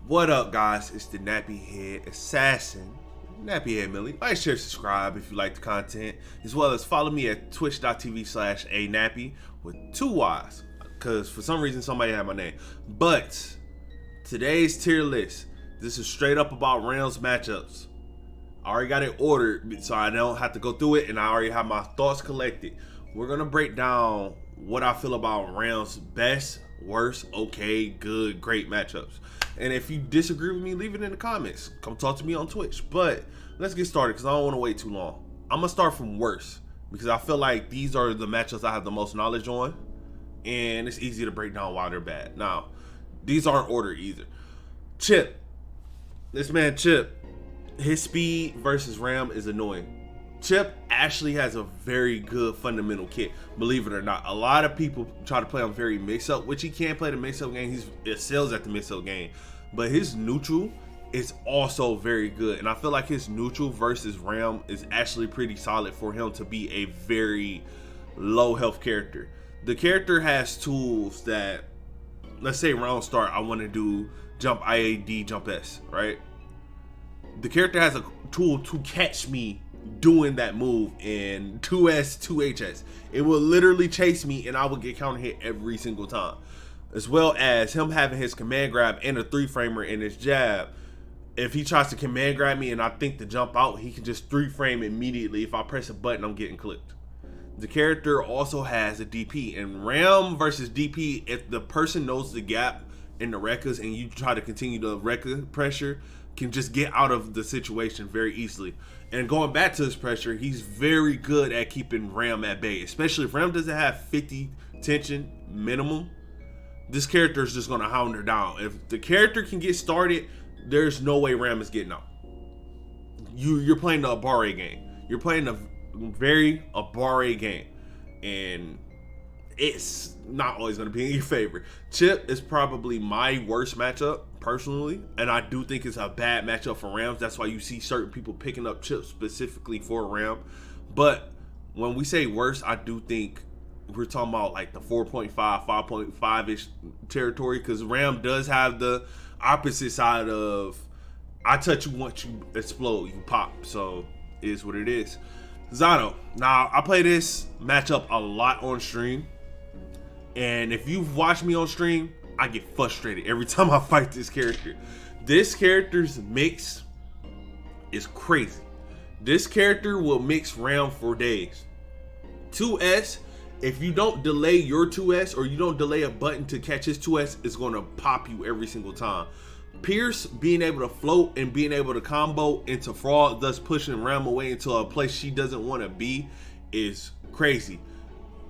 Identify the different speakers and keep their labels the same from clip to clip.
Speaker 1: What up, guys? It's the Nappy Head Assassin, Nappy Head Amelia. Like, share, subscribe if you like the content, as well as follow me at twitch.tv/anappy with 2 Y's, because for some reason somebody had my name. But today's tier list, this is straight up about rounds matchups. I already got it ordered, so I don't have to go through it, and I already have my thoughts collected. We're gonna break down what I feel about rounds best, worst, okay, good, great matchups. And if you disagree with me, leave it in the comments. Come talk to me on Twitch. But let's get started because I don't want to wait too long. I'm gonna start from worst because I feel like these are the matchups I have the most knowledge on, and it's easy to break down why they're bad. Now, these aren't ordered either. Chip, this man Chip, his speed versus Ram is annoying. Chip actually has a very good fundamental kit, believe it or not. A lot of people try to play him very mix-up, which he can play the mix-up game. He excels at the mix-up game. But his neutral is also very good. And I feel like his neutral versus Ram is actually pretty solid for him to be a very low health character. The character has tools that, let's say round start, I want to do jump IAD, jump S, right? The character has a tool to catch me doing that move in 2S, 2HS. It will literally chase me and I will get counter hit every single time. As well as him having his command grab and a 3-framer in his jab. If he tries to command grab me and I think to jump out, he can just 3-frame immediately. If I press a button, I'm getting clipped. The character also has a DP, and Ram versus DP, if the person knows the gap in the Rekkas and you try to continue the Rekka pressure, can just get out of the situation very easily. And going back to his pressure, he's very good at keeping Ram at bay, especially if Ram doesn't have 50 tension minimum. This character is just going to hound her down. If the character can get started, there's no way Ram is getting out. You're playing the Abare game. You're playing a very Abare game, and it's not always going to be in your favor. Chip is probably my worst matchup personally, and I do think it's a bad matchup for Rams. That's why you see certain people picking up Chip specifically for Ram. But when we say worst, I do think we're talking about like the 4.5, 5.5-ish territory, because Ram does have the opposite side of I touch you once you explode, you pop. So it is what it is. Zato. Now, I play this matchup a lot on stream. And if you've watched me on stream, I get frustrated every time I fight this character. This character's mix is crazy. This character will mix Ram for days. 2S, if you don't delay your 2S or you don't delay a button to catch his 2S, it's going to pop you every single time. Pierce being able to float and being able to combo into Frog, thus pushing Ram away into a place she doesn't want to be, is crazy.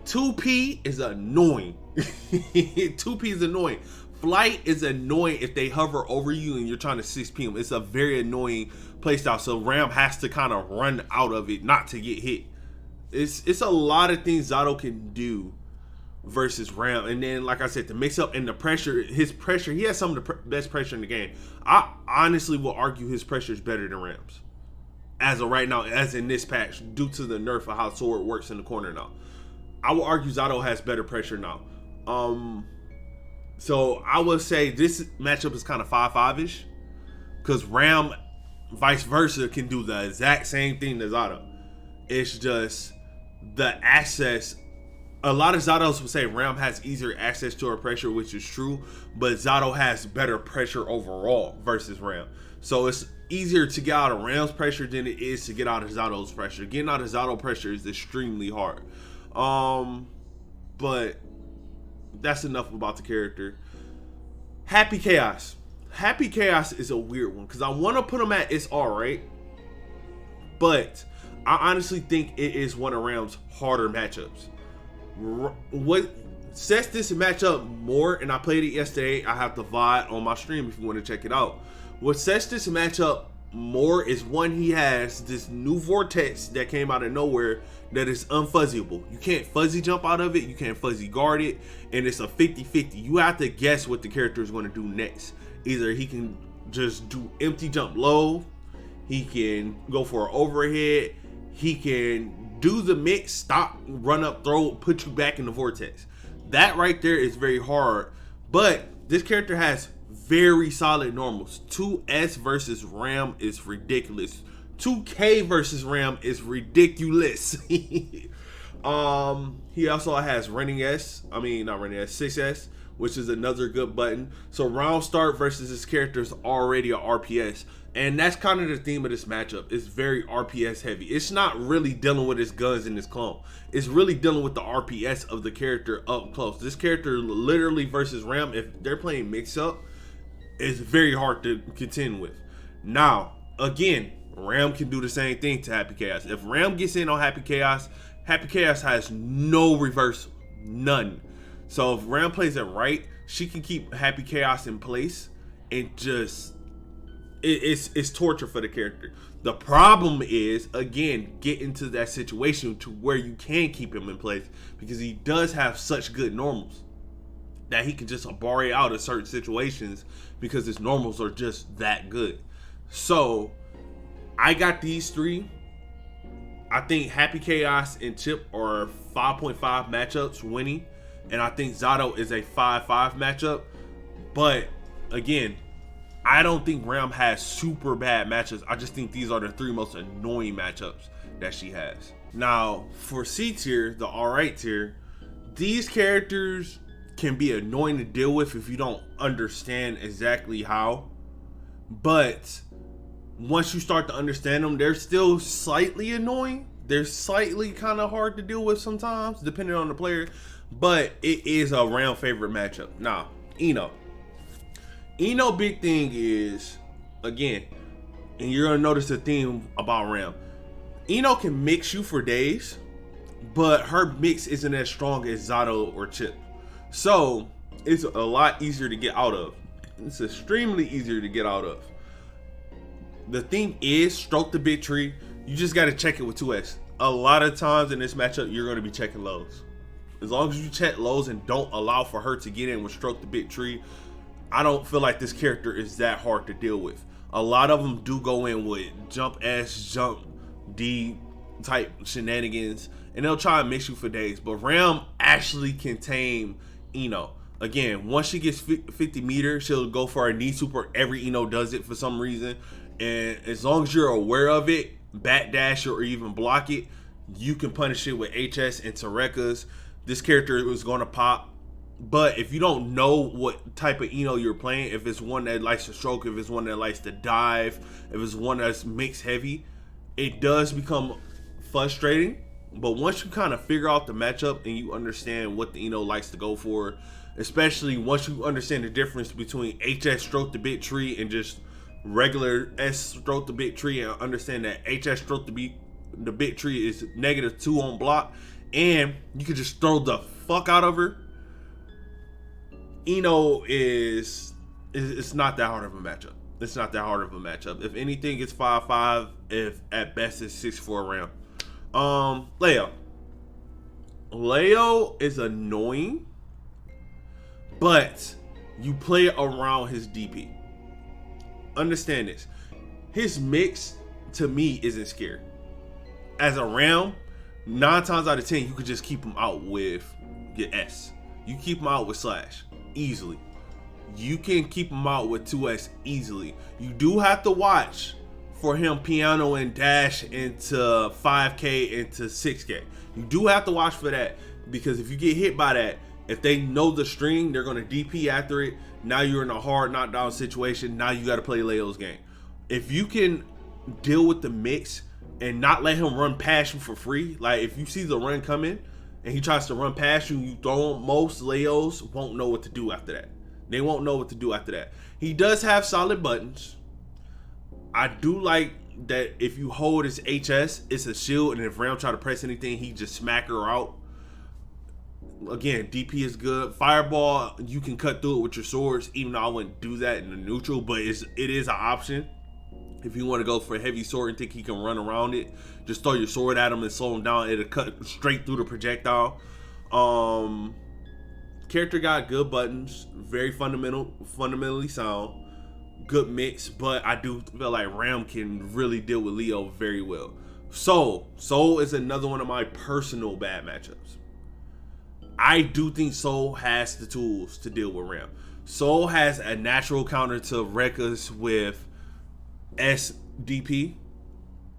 Speaker 1: 2P is annoying. 2P is annoying. Flight is annoying if they hover over you and you're trying to 6P them. It's a very annoying playstyle. So Ram has to kind of run out of it not to get hit. It's a lot of things Zato can do versus Ram. And then, like I said, the mix up and the pressure, his pressure, he has some of the best pressure in the game. I honestly will argue his pressure is better than Ram's as of right now, as in this patch, due to the nerf of how Sword works in the corner now. I will argue Zato has better pressure now. So I would say this matchup is kind of 5-5-ish, because Ram, vice versa, can do the exact same thing as Zato. It's just the access. A lot of Zatos would say Ram has easier access to her pressure, which is true, but Zato has better pressure overall versus Ram. So it's easier to get out of Ram's pressure than it is to get out of Zato's pressure. Getting out of Zato pressure is extremely hard. But that's enough about the character. Happy Chaos. Happy Chaos is a weird one because I want to put him at it's alright, but I honestly think it is one of Ram's harder matchups. What sets this matchup more, and I played it yesterday, I have the VOD on my stream if you want to check it out. What sets this matchup more is one, he has this new vortex that came out of nowhere that is unfuzzyable. You can't fuzzy jump out of it, you can't fuzzy guard it, and it's a 50-50. You have to guess what the character is going to do next. Either he can just do empty jump low, he can go for an overhead, he can do the mix, stop, run up, throw, put you back in the vortex. That right there is very hard, but this character has very solid normals. 2S versus Ram is ridiculous. 2K versus Ram is ridiculous. He also has running S. I mean, not running S, 6S, which is another good button. So round start versus this character is already a RPS. And that's kind of the theme of this matchup. It's very RPS heavy. It's not really dealing with his guns and his clone. It's really dealing with the RPS of the character up close. This character literally versus Ram, if they're playing mix up, is very hard to contend with. Now, again, Ram can do the same thing to Happy Chaos. If Ram gets in on Happy Chaos has no reversal. None. So if Ram plays it right, she can keep Happy Chaos in place and just... It's torture for the character. The problem is, again, get into that situation to where you can keep him in place, because he does have such good normals that he can just bar out of certain situations because his normals are just that good. So I got these three. I think Happy Chaos and Chip are 5.5 matchups winning, and I think Zato is a 5-5 matchup. But again, I don't think Ram has super bad matchups. I just think these are the three most annoying matchups that she has. Now, for C tier, the alright tier, these characters can be annoying to deal with if you don't understand exactly how. But once you start to understand them, they're still slightly annoying. They're slightly kind of hard to deal with sometimes, depending on the player. But it is a Ram favorite matchup. Now, Eno big thing is, again, and you're going to notice the theme about Ram. Eno can mix you for days, but her mix isn't as strong as Zato or Chip. So, it's a lot easier to get out of. It's extremely easier to get out of. The thing is, stroke the big tree. You just got to check it with 2S. A lot of times in this matchup, you're going to be checking lows. As long as you check lows and don't allow for her to get in with stroke the big tree, I don't feel like this character is that hard to deal with. A lot of them do go in with jump S, jump D type shenanigans, and they'll try and mix you for days. But Ram actually can tame Eno. Again, once she gets 50 meters, she'll go for a knee super. Every Eno does it for some reason. And as long as you're aware of it, back dash or even block it, you can punish it with HS and Tarekas. This character is going to pop. But if you don't know what type of Eno you're playing, if it's one that likes to stroke, if it's one that likes to dive, if it's one that's mix heavy, it does become frustrating. But once you kind of figure out the matchup and you understand what the Eno likes to go for, especially once you understand the difference between HS stroke the big tree and just regular S stroke the big tree, and understand that HS stroke the big tree is -2 on block, and you can just throw the fuck out of her. Eno it's not that hard of a matchup. It's not that hard of a matchup. If anything, it's 5-5. If at best it's 6-4 round. Leo is annoying, but you play around his DP. Understand this. His mix to me isn't scary. As a Ram, 9 times out of 10 you could just keep him out with your S. You keep him out with Slash easily. You can keep him out with 2S easily. You do have to watch for him piano and dash into 5K into 6K. You do have to watch for that, because if you get hit by that, if they know the string, they're going to DP after it. Now you're in a hard knockdown situation. Now you got to play Leo's game. If you can deal with the mix and not let him run past you for free, like if you see the run coming and he tries to run past you, you throw him, most Leos won't know what to do after that. They won't know what to do after that. He does have solid buttons. I do like that if you hold his HS, it's a shield, and if Ram try to press anything, he just smack her out. Again, DP is good. Fireball, you can cut through it with your swords, even though I wouldn't do that in the neutral, but it is an option. If you want to go for a heavy sword and think he can run around it, just throw your sword at him and slow him down. It'll cut straight through the projectile. Character got good buttons, very fundamentally sound, good mix, but I do feel like Ram can really deal with Leo very well. Soul is another one of my personal bad matchups. I do think Soul has the tools to deal with Ram. Soul has a natural counter to Rekka's with SDP.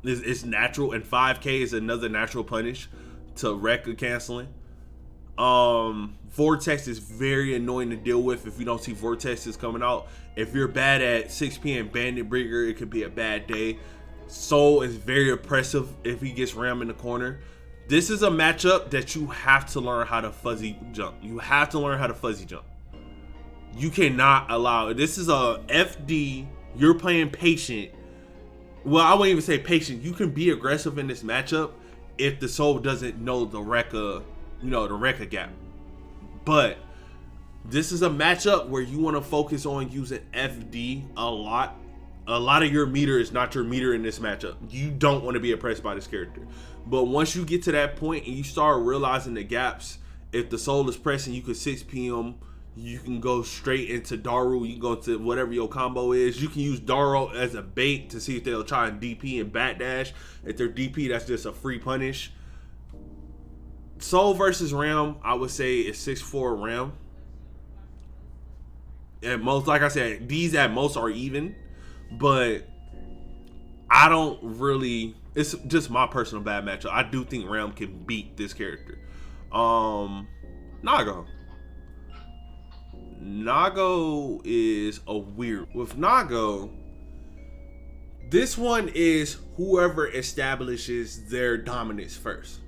Speaker 1: It's natural, and 5K is another natural punish to Rekka canceling. Vortex is very annoying to deal with if you don't see Vortexes coming out. If you're bad at 6P and Bandit Breaker, it could be a bad day. Soul is very oppressive if he gets rammed in the corner. This is a matchup that you have to learn how to fuzzy jump. You have to learn how to fuzzy jump. You cannot allow it. This is a FD. You're playing patient. Well, I wouldn't even say patient. You can be aggressive in this matchup if the Soul doesn't know the Rekka, the Rekka gap. But this is a matchup where you want to focus on using FD a lot. A lot of your meter is not your meter in this matchup. You don't want to be oppressed by this character. But once you get to that point and you start realizing the gaps, if the Soul is pressing, you can 6P him. You can go straight into Daru. You can go to whatever your combo is. You can use Daru as a bait to see if they'll try and DP and backdash. If they're DP, that's just a free punish. Soul versus Ram, I would say is 6-4 Ram. At most, like I said, these at most are even. But I don't really, it's just my personal bad matchup. I do think Ram can beat this character. Nago is a weird. With Nago, this one is whoever establishes their dominance first.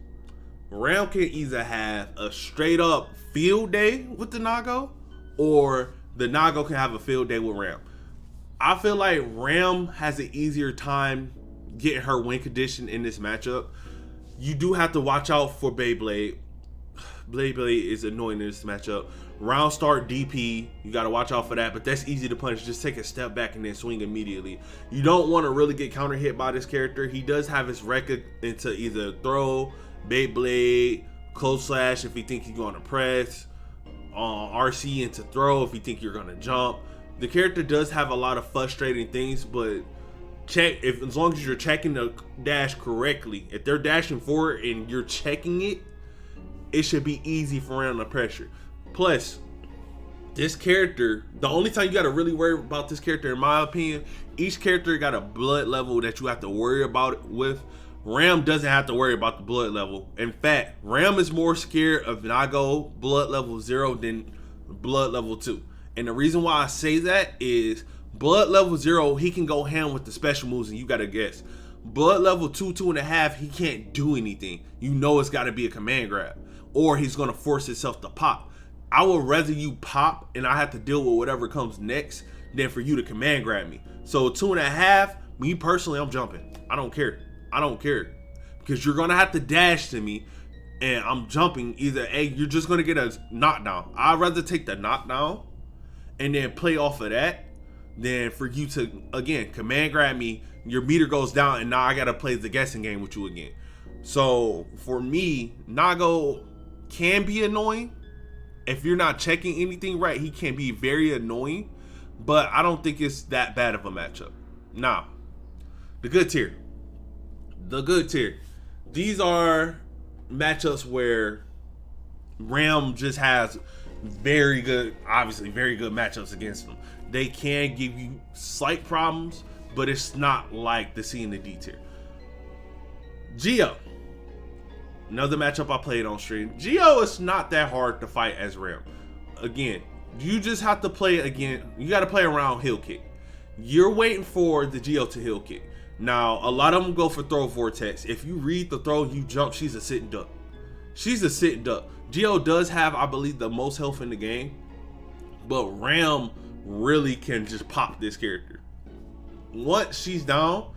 Speaker 1: Ram can either have a straight up field day with the Nago, or the Nago can have a field day with Ram. I feel like Ram has an easier time getting her win condition in this matchup. You do have to watch out for Beyblade. Beyblade is annoying in this matchup. Round start DP, you got to watch out for that, but that's easy to punish. Just take a step back and then swing immediately. You don't want to really get counter hit by this character. He does have his record into either throw, Beyblade, close slash if he think you're going to press, RC into throw if you think you're going to jump. The character does have a lot of frustrating things, but as long as you're checking the dash correctly, if they're dashing forward and you're checking it, it should be easy for Ram to pressure. Plus, this character, the only time you got to really worry about this character, in my opinion, each character got a blood level that you have to worry about it with. Ram doesn't have to worry about the blood level. In fact, Ram is more scared of Nago blood level 0 than blood level 2. And the reason why I say that is blood level 0, he can go ham with the special moves and you got to guess. Blood level 2, 2.5, he can't do anything. You know it's got to be a command grab, or he's going to force himself to pop. I would rather you pop and I have to deal with whatever comes next than for you to command grab me. So 2.5, me personally, I'm jumping. I don't care. Because you're going to have to dash to me and I'm jumping. Either A, you're just going to get a knockdown. I'd rather take the knockdown and then play off of that than for you to, again, command grab me. Your meter goes down and now I got to play the guessing game with you again. So for me, Nago can be annoying. If you're not checking anything right, he can be very annoying, but I don't think it's that bad of a matchup. Now, the good tier. These are matchups where Ram just has very good matchups against them. They can give you slight problems, but it's not like the C and the D tier. Geo. Another matchup I played on stream. Geo is not that hard to fight as Ram. Again, you just have to play you got to play around heel kick. You're waiting for the Geo to heel kick. Now, a lot of them go for throw vortex. If you read the throw, you jump, she's a sitting duck. Geo does have, I believe, the most health in the game, but Ram really can just pop this character. Once she's down,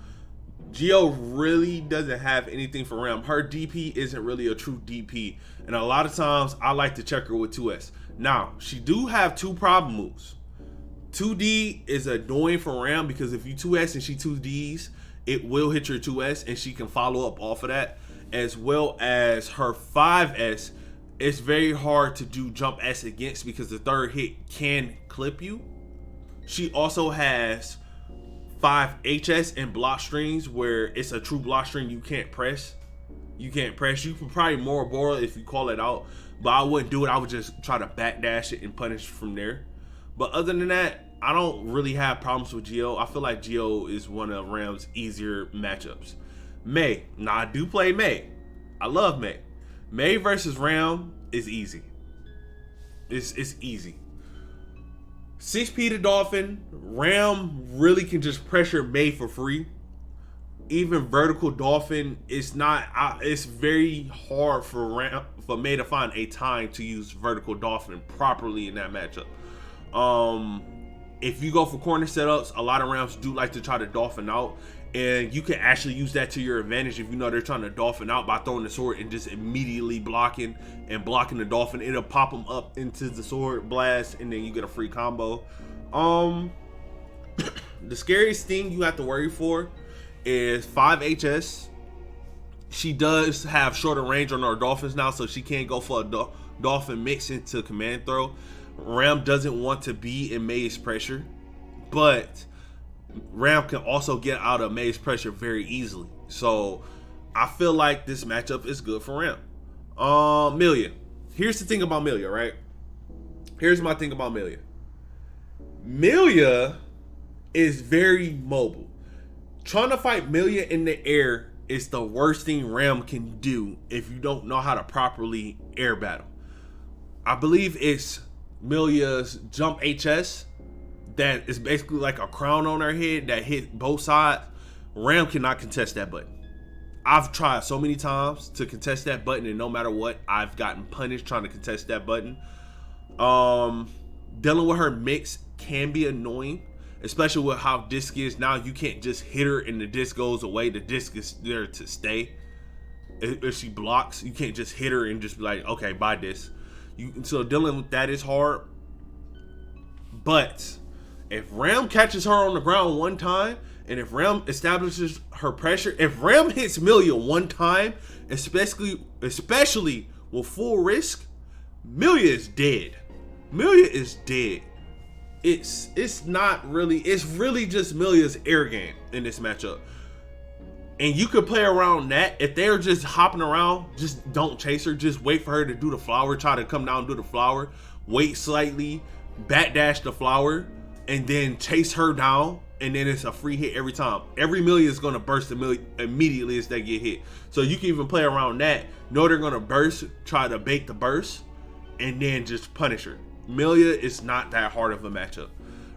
Speaker 1: Geo really doesn't have anything for Ram. Her DP isn't really a true DP. And a lot of times I like to check her with 2S. Now, she do have 2 problem moves. 2D is annoying for Ram because if you 2S and she 2Ds, it will hit your 2S and she can follow up off of that. As well as her 5S, it's very hard to do jump S against because the third hit can clip you. She also has 5 HS and block strings where it's a true block string you can't press. You can probably more Bora if you call it out, but I wouldn't do it. I would just try to backdash it and punish from there. But other than that, I don't really have problems with Geo. I feel like Geo is one of Ram's easier matchups. May. Now, I do play May. I love May. May versus Ram is easy. It's easy. 6P to Dolphin. Ram really can just pressure May for free. Even vertical Dolphin, it's not. It's very hard for May to find a time to use vertical Dolphin properly in that matchup. If you go for corner setups, a lot of Rams do like to try to Dolphin out, and you can actually use that to your advantage if you know they're trying to Dolphin out by throwing the sword and just immediately blocking the Dolphin. It'll pop them up into the sword blast, and then you get a free combo. The scariest thing you have to worry for is 5HS. She does have shorter range on her Dolphins now, so she can't go for a Dolphin mix into command throw. Ram doesn't want to be in May's pressure, but Ram can also get out of May's pressure very easily. So I feel like this matchup is good for Ram. Amelia. Here's the thing about Amelia, right? Here's my thing about Amelia. Amelia is very mobile. Trying to fight Amelia in the air is the worst thing Ram can do if you don't know how to properly air battle. I believe it's Amelia's jump HS that is basically like a crown on her head that hit both sides. Ram cannot contest that button. I've tried so many times to contest that button, and no matter what, I've gotten punished trying to contest that button. Dealing with her mix can be annoying, especially with how disc is now. You can't just hit her and the disc goes away. The disc is there to stay. If she blocks, you can't just hit her and just be like, okay, bye disc. So dealing with that is hard. But if Ram catches her on the ground one time, and if Ram establishes her pressure, if Ram hits Amelia one time, especially with full risk, Amelia is dead. Amelia is dead. It's not really, it's really just Amelia's air game in this matchup. And you could play around that. If they're just hopping around, just don't chase her. Just wait for her to do the flower. Try to come down and do the flower. Wait slightly. Backdash the flower. And then chase her down. And then it's a free hit every time. Every Amelia is going to burst immediately as they get hit. So you can even play around that. Know they're going to burst. Try to bait the burst. And then just punish her. Amelia is not that hard of a matchup.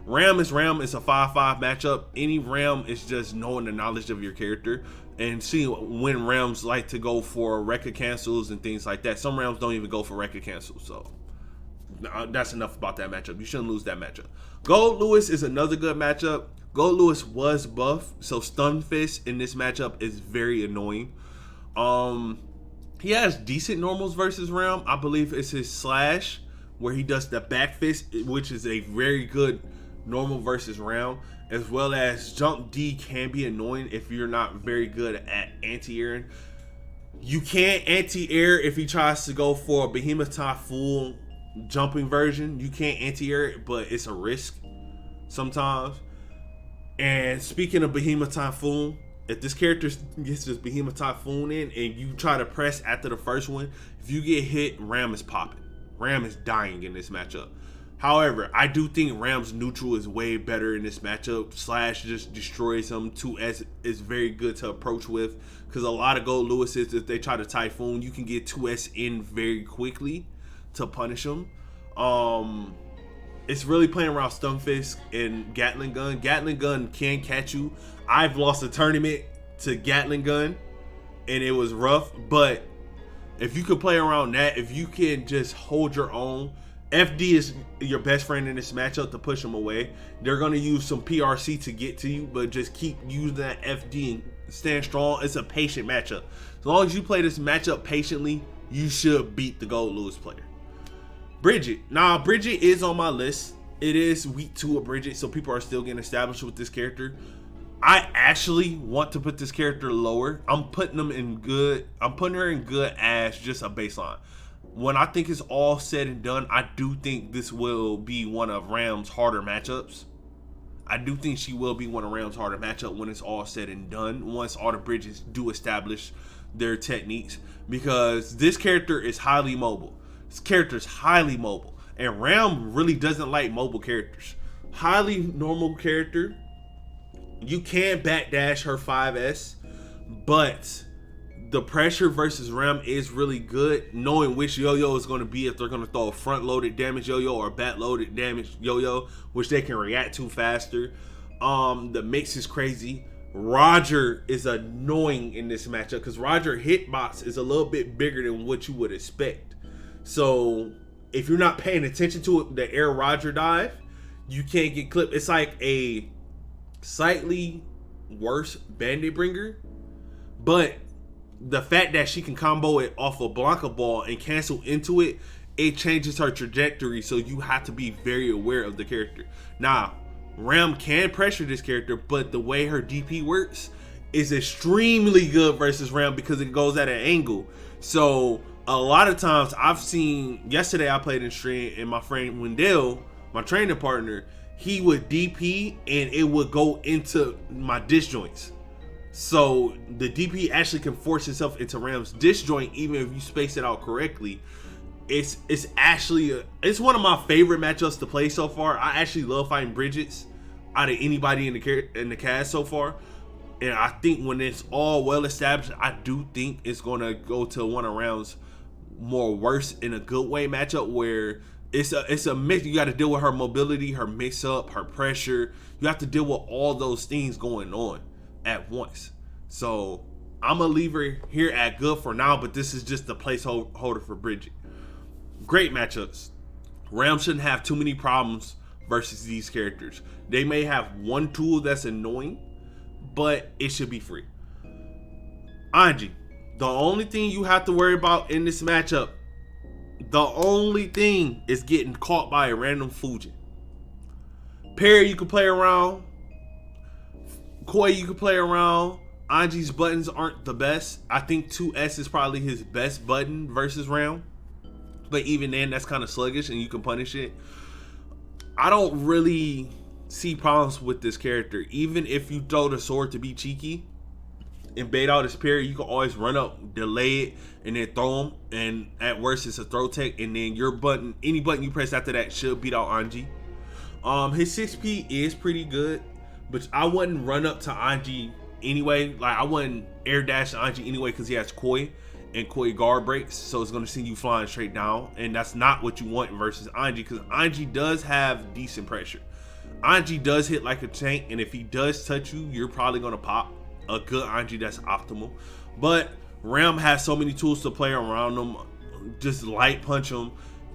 Speaker 1: Ram is a 5-5 matchup. Any Ram is just knowing the knowledge of your character and seeing when Rams like to go for record cancels and things like that. Some Rams don't even go for record cancels. So that's enough about that matchup. You shouldn't lose that matchup. Gold Lewis is another good matchup. Gold Lewis was buff, so Stun Fist in this matchup is very annoying. He has decent normals versus Ram. I believe it's his slash where he does the back fist, which is a very good normal versus Ram, as well as jump D can be annoying if you're not very good at anti-airing. You can't anti-air if he tries to go for a Behemoth Typhoon jumping version. You can't anti-air it, but it's a risk sometimes. And speaking of Behemoth Typhoon, if this character gets this Behemoth Typhoon in and you try to press after the first one, if you get hit, Ram is popping. Ram is dying in this matchup. However, I do think Ram's neutral is way better in this matchup. Slash just destroys him. 2S is very good to approach with because a lot of Gold Lewis's, if they try to Typhoon, you can get 2S in very quickly to punish him. It's really playing around Stunfist and Gatling Gun. Gatling Gun can catch you. I've lost a tournament to Gatling Gun and it was rough, but if you can play around that, if you can just hold your own, FD is your best friend in this matchup to push them away. They're going to use some PRC to get to you, but just keep using that FD and stand strong. It's a patient matchup. As long as you play this matchup patiently, you should beat the Gold Lewis player. Bridgette. Now, Bridgette is on my list. It is week 2 of Bridgette, so people are still getting established with this character. I actually want to put this character lower. I'm putting her in good as just a baseline. When I think it's all said and done, I do think this will be one of Ram's harder matchups. I do think she will be one of Ram's harder matchups when it's all said and done. Once all the Bridgettes do establish their techniques. Because this character is highly mobile. This character is highly mobile. And Ram really doesn't like mobile characters. Highly normal character. You can backdash her 5S, but the pressure versus Ram is really good, knowing which yo-yo is going to be, if they're going to throw a front-loaded damage yo-yo or a back-loaded damage yo-yo, which they can react to faster. The mix is crazy. Roger is annoying in this matchup because Roger hitbox is a little bit bigger than what you would expect. So if you're not paying attention to it, the air Roger dive, you can't get clipped. It's like a slightly worse Bandit Bringer, but the fact that she can combo it off a Blanca ball and cancel into it, it changes her trajectory, so you have to be very aware of the character. Now, Ram can pressure this character, but the way her DP works is extremely good versus Ram because it goes at an angle. So a lot of times I've seen, yesterday I played in stream and my friend Wendell, my training partner, he would DP and it would go into my disjoints. So the DP actually can force itself into Ram's disjoint even if you space it out correctly. It's actually it's one of my favorite matchups to play so far. I actually love fighting Bridgettes out of anybody in the cast so far. And I think when it's all well established, I do think it's gonna go to one of Ram's more worse in a good way matchup where it's a mix. You got to deal with her mobility, her mix up, her pressure. You have to deal with all those things going on at once. So I'm gonna leave her here at good for now, but this is just the placeholder for Bridgette. Great matchups. Ram shouldn't have too many problems versus these characters. They may have one tool that's annoying, but it should be free. Angie, the only thing you have to worry about in this matchup, the only thing is getting caught by a random Fujin. Perry you can play around. Koi you can play around. Angie's buttons aren't the best. I think 2S is probably his best button versus Ram. But even then, that's kind of sluggish and you can punish it. I don't really see problems with this character. Even if you throw the sword to be cheeky and bait out his parry, you can always run up, delay it, and then throw him. And at worst, it's a throw tech. And then your button, any button you press after that should beat out Angie. His 6P is pretty good, but I wouldn't run up to Angie anyway. Like, I wouldn't air dash Angie anyway because he has Koi. And Koi guard breaks, so it's going to send you flying straight down, and that's not what you want versus Angie, because Angie does have decent pressure. Angie does hit like a tank, and if he does touch you, you're probably going to pop a good Angie that's optimal. But Ram has so many tools to play around him. Just light punch him,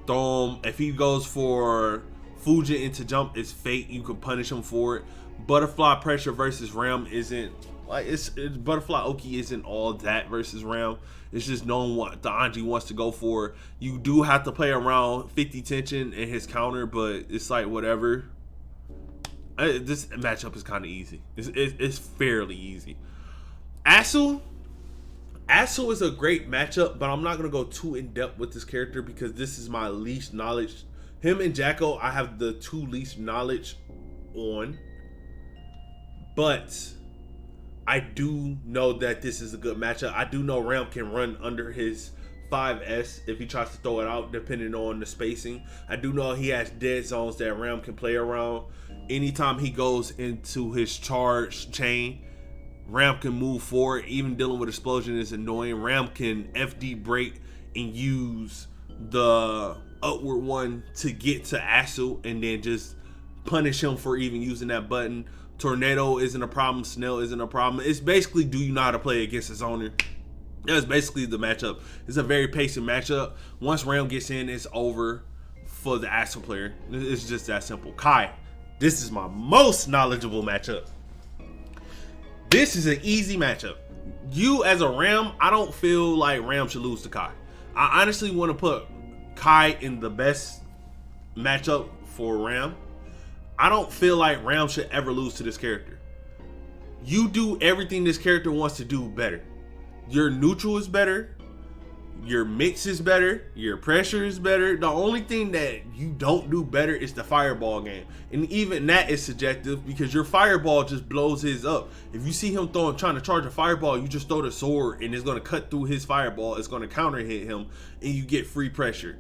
Speaker 1: throw him. If he goes for Fujin into jump, it's fate. You can punish him for it. Butterfly pressure versus Ram isn't like it's Butterfly Oki isn't all that versus Ram. It's just knowing what the Angie wants to go for. You do have to play around 50 tension and his counter, but it's like whatever. This matchup is kind of easy. It's fairly easy. Asu is a great matchup, but I'm not going to go too in-depth with this character because this is my least knowledge. Him and Jacko, I have the two least knowledge on. But I do know that this is a good matchup. I do know Ram can run under his 5S if he tries to throw it out, depending on the spacing. I do know he has dead zones that Ram can play around. Anytime he goes into his charge chain, Ram can move forward. Even dealing with explosion is annoying. Ram can FD break and use the upward one to get to Asu and then just punish him for even using that button. Tornado isn't a problem. Snell isn't a problem. It's basically, do you know how to play against his owner? That's basically the matchup. It's a very pacing matchup. Once Ram gets in, it's over for the Asu player. It's just that simple. Kai, this is my most knowledgeable matchup. This is an easy matchup. You as a Ram, I don't feel like Ram should lose to Kai. I honestly want to put Kai in the best matchup for Ram. I don't feel like Ram should ever lose to this character. You do everything this character wants to do better. Your neutral is better. Your mix is better. Your pressure is better. The only thing that you don't do better is the fireball game. And even that is subjective because your fireball just blows his up. If you see him trying to charge a fireball, you just throw the sword and it's going to cut through his fireball. It's going to counter hit him and you get free pressure.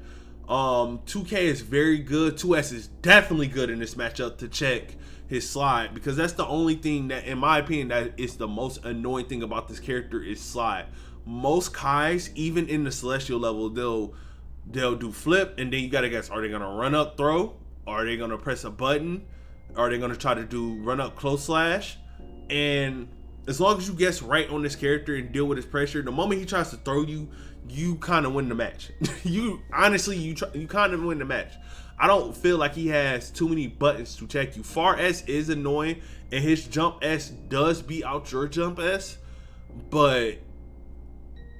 Speaker 1: 2K is very good. 2S is definitely good in this matchup to check his slide, because that's the only thing that, in my opinion, that is the most annoying thing about this character is slide. Most Kais, even in the Celestial level, they'll do flip, and then you gotta guess, are they gonna run up throw? Are they gonna press a button? Are they gonna try to do run up close slash? And as long as you guess right on this character and deal with his pressure, the moment he tries to throw you, you kind of win the match. You kind of win the match. I don't feel like he has too many buttons to check you. Far S is annoying, and his jump S does beat out your jump S, but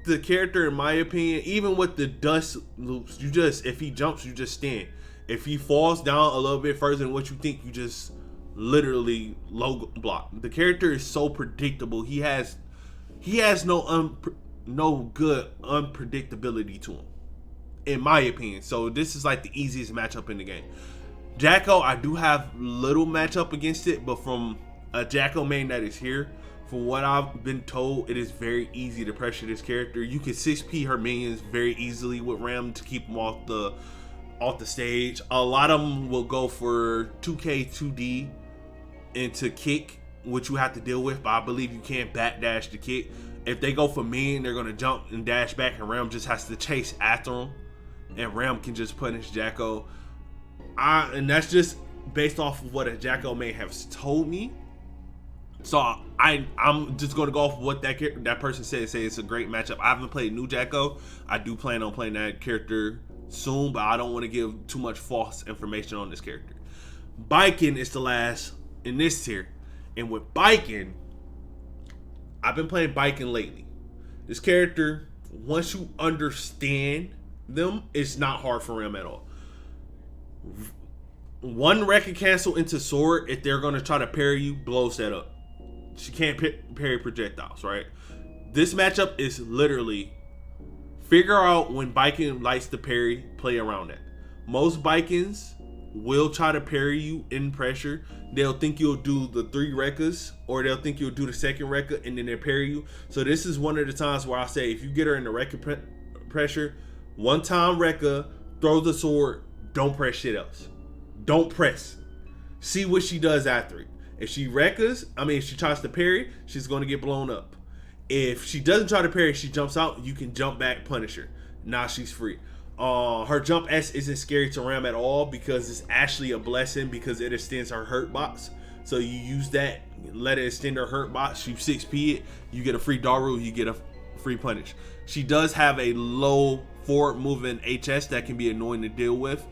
Speaker 1: the character, in my opinion, even with the dust loops, if he jumps, you just stand. If he falls down a little bit further than what you think, you just literally low block. The character is so predictable. He has no good unpredictability to him, in my opinion. So this is like the easiest matchup in the game. Jacko, I do have little matchup against it, but from a Jacko main that is here, from what I've been told, it is very easy to pressure this character. You can 6P her minions very easily with Ram to keep them off the stage. A lot of them will go for 2K 2D into kick, which you have to deal with, but I believe you can't backdash the kick. If they go for minion, they're gonna jump and dash back, and Ram just has to chase after them, and Ram can just punish Jacko. And that's just based off of what a Jacko may have told me. So I'm just going to go off what that person said. Say it's a great matchup. I haven't played new Jacko. I do plan on playing that character soon, but I don't want to give too much false information on this character. Biking is the last in this tier, and with Biking, I've been playing Biking lately. This character, once you understand them, it's not hard for him at all. One record cancel into sword, if they're going to try to parry you, blows that up. She can't parry projectiles, right? This matchup is literally figure out when Biking likes to parry, play around that. Most Bikings will try to parry you in pressure. They'll think you'll do the 3 Rekkas, or they'll think you'll do the second Rekka and then they'll parry you. So this is one of the times where I say, if you get her in the Rekka pressure, one time Rekka, throw the sword, don't press shit else. Don't press. See what she does after it. If she if she tries to parry, she's going to get blown up. If she doesn't try to parry, she jumps out, you can jump back, punish her. Now she's free. Her jump S isn't scary to Ram at all, because it's actually a blessing, because it extends her hurt box. So you use that, let it extend her hurt box, you 6P it, you get a free Daru, you get a free punish. She does have a low forward moving HS that can be annoying to deal with.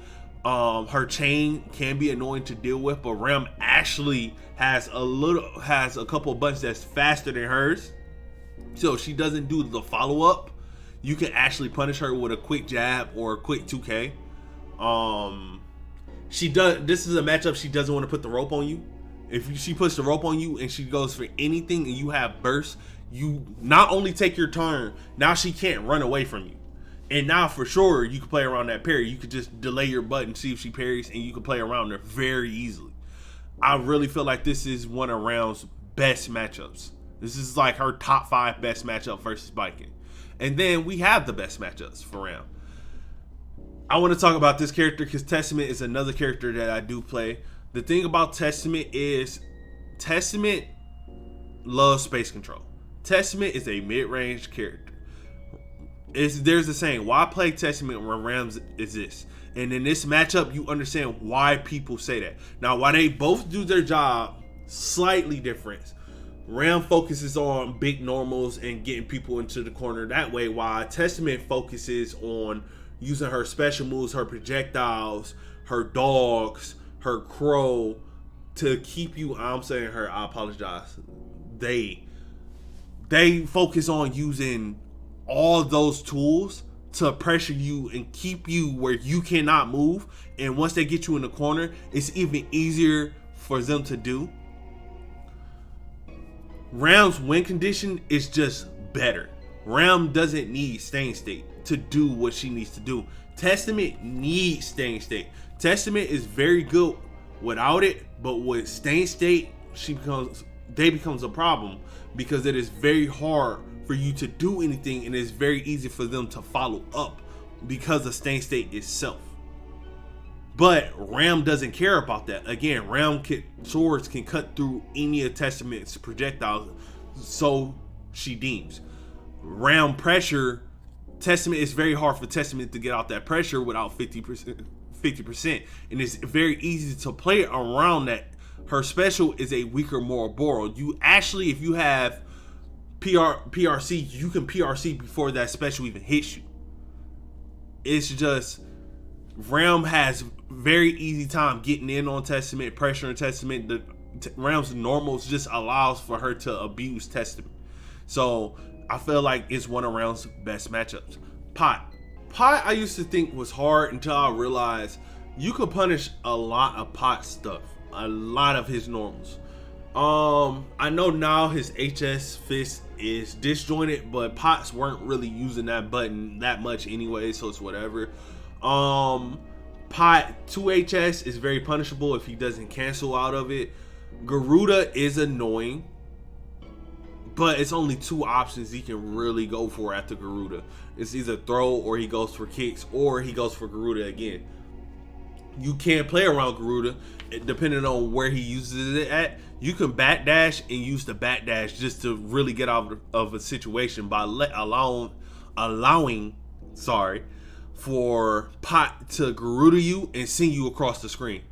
Speaker 1: Her chain can be annoying to deal with, but Ram actually has a couple of buttons that's faster than hers. So if she doesn't do the follow-up, you can actually punish her with a quick jab or a quick 2K. This is a matchup she doesn't want to put the rope on you. If she puts the rope on you and she goes for anything and you have burst, you not only take your turn, now she can't run away from you. And now for sure, you can play around that parry. You could just delay your button, see if she parries, and you can play around her very easily. I really feel like this is one of Ram's best matchups. This is like her top 5 best matchup versus Biking. And then we have the best matchups for Ram. I want to talk about this character because Testament is another character that I do play. The thing about Testament is Testament loves space control. Testament is a mid-range character. There's a saying, why play Testament when Rams exist? And in this matchup, you understand why people say that. Now, while they both do their job slightly different, Ram focuses on big normals and getting people into the corner that way, while Testament focuses on using her special moves, her projectiles, her dogs, her crow to keep you. I'm saying her, I apologize. They focus on using all those tools to pressure you and keep you where you cannot move. And once they get you in the corner, it's even easier for them to do. Ram's win condition is just better. Ram doesn't need staying state to do what she needs to do. Testament needs staying state. Testament is very good without it, but with staying state, becomes a problem, because it is very hard for you to do anything, and it's very easy for them to follow up because of staying state itself. But Ram doesn't care about that. Again, swords can cut through any of Testament's projectiles, so she deems. Ram pressure, Testament, is very hard for Testament to get out that pressure without 50%. And it's very easy to play around that. Her special is a weaker Moroboro. You actually, if you have PRC, you can PRC before that special even hits you. It's just Ram has very easy time getting in on Testament, pressure on Testament. Ram's normals just allows for her to abuse Testament. So I feel like it's one of Ram's best matchups. Pot I used to think was hard until I realized you could punish a lot of Pot stuff, a lot of his normals. I know now his HS fist is disjointed, but Pots weren't really using that button that much anyway, so it's whatever. Pot 2HS is very punishable if he doesn't cancel out of it. Garuda is annoying, but it's only two options he can really go for after Garuda. It's either throw, or he goes for kicks, or he goes for Garuda again. You can't play around Garuda depending on where he uses it at. You can backdash and use the backdash just to really get out of a situation by allowing for Pot to Garuda you and send you across the screen,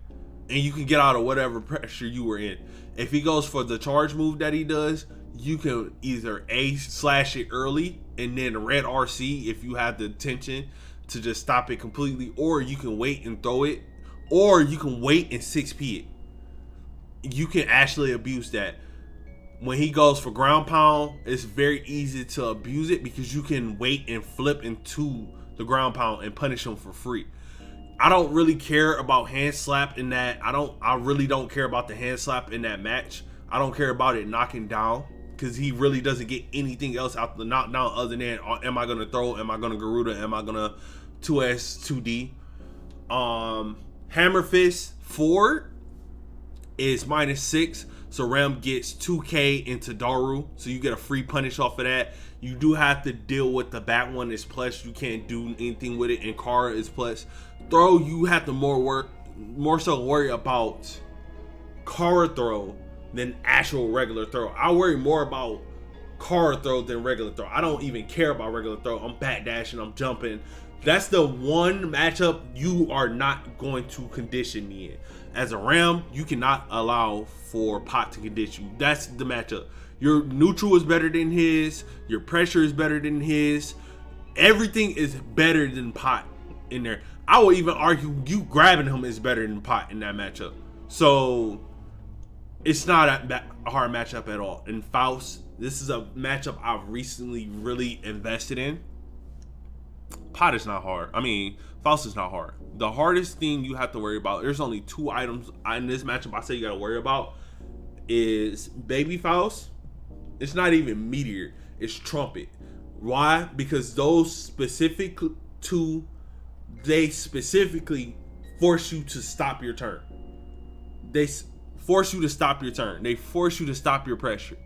Speaker 1: and you can get out of whatever pressure you were in. If he goes for the charge move that he does, you can either slash it early and then red RC if you have the intention to just stop it completely, or you can wait and throw it, or you can wait and 6P it. You can actually abuse that. When he goes for ground pound, it's very easy to abuse it because you can wait and flip into the ground pound and punish him for free. I don't really care about hand slap in that. I really don't care about the hand slap in that match. I don't care about it knocking down, because he really doesn't get anything else out the knockdown other than, am I gonna throw, am I gonna Garuda, am I gonna 2S 2D. Hammer fist forward is -6, so Ram gets 2k into Daru, so you get a free punish off of that. You do have to deal with the back one is plus, you can't do anything with it, and Kara is plus. Throw, you have to more so worry about Kara throw than actual regular throw. I worry more about Kara throw than regular throw. I don't even care about regular throw. I'm backdashing, I'm jumping. That's the one matchup you are not going to condition me in. As a Ram, you cannot allow for Pot to condition you. That's the matchup. Your neutral is better than his. Your pressure is better than his. Everything is better than Pot in there. I will even argue you grabbing him is better than Pot in that matchup. So it's not a hard matchup at all. And Faust, this is a matchup I've recently really invested in. Pot is not hard. I mean, Faust is not hard. The hardest thing you have to worry about, there's only two items in this matchup I say you gotta worry about, is Baby Faust. It's not even Meteor, it's Trumpet. Why? Because those specific two, they specifically force you to stop your turn. They force you to stop your turn. They force you to stop your pressure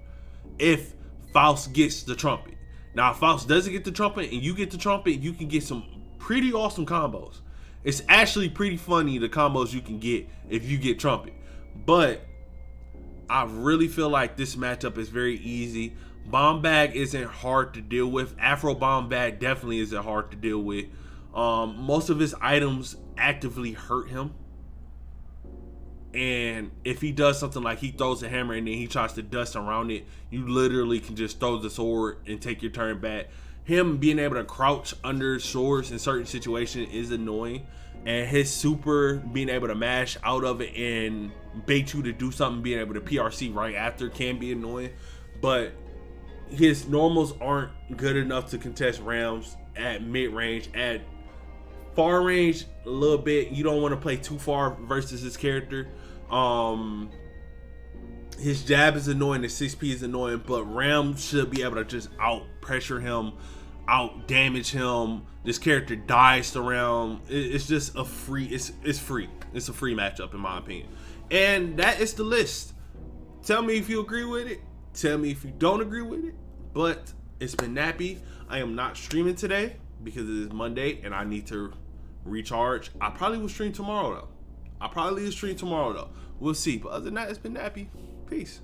Speaker 1: if Faust gets the Trumpet. Now, if Faust doesn't get the Trumpet and you get the Trumpet, you can get some pretty awesome combos. It's actually pretty funny, the combos you can get if you get Trumpet. But I really feel like this matchup is very easy. Bomb Bag isn't hard to deal with. Afro Bomb Bag definitely isn't hard to deal with. Most of his items actively hurt him. And if he does something like he throws a hammer and then he tries to dust around it, you literally can just throw the sword and take your turn back. Him being able to crouch under swords in certain situations is annoying. And his super, being able to mash out of it and bait you to do something, being able to PRC right after, can be annoying. But his normals aren't good enough to contest Rams at mid-range. At far range, a little bit, you don't want to play too far versus his character. His jab is annoying, the 6P is annoying, but Ram should be able to just out pressure him, out damage him. This character dies to Ram. It's just a free, it's free. It's a free matchup in my opinion. And that is the list. Tell me if you agree with it. Tell me if you don't agree with it. But it's been Nappy. I am not streaming today because it is Monday and I need to recharge. I probably will stream tomorrow though. We'll see. But other than that, it's been Nappy. Peace.